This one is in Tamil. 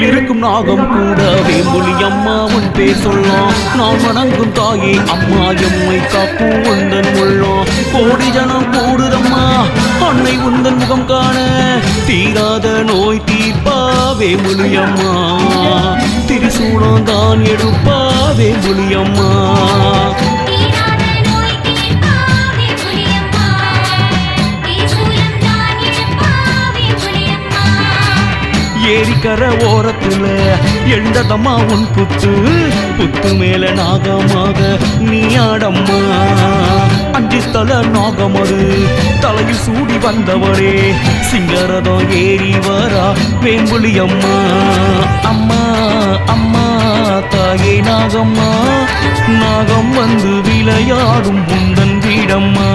வீட்டில் இருக்கும் நாகம் கூட வேம்புலி அம்மா உன் பேர் சொல்லலாம். நான் வணங்கும் தாயே அம்மா எம்மை காக்கும் உந்தன் உள்ளம். கோடி ஜனம் கூடுதம்மா அன்னை உந்தன் முகம் காண. தீராத நோய் தீர்ப்பா வேம்புலி அம்மா. திரிசூலம் தான் எடுப்பா வேம்புலி அம்மா. ஏரிக்கர ஓரத்துல எழுந்ததம்மா உன் புத்து மேல நாகமாக நீ ஆடம்மா. 5 தல நாகமது தலையில் சூடி வந்தவரே சிங்கரதம் ஏறி வரா வேம்புலி அம்மா. அம்மா அம்மா தாயே நாகம்மா. நாகம் வந்து விளையாடும் உந்தன் வீடம்மா.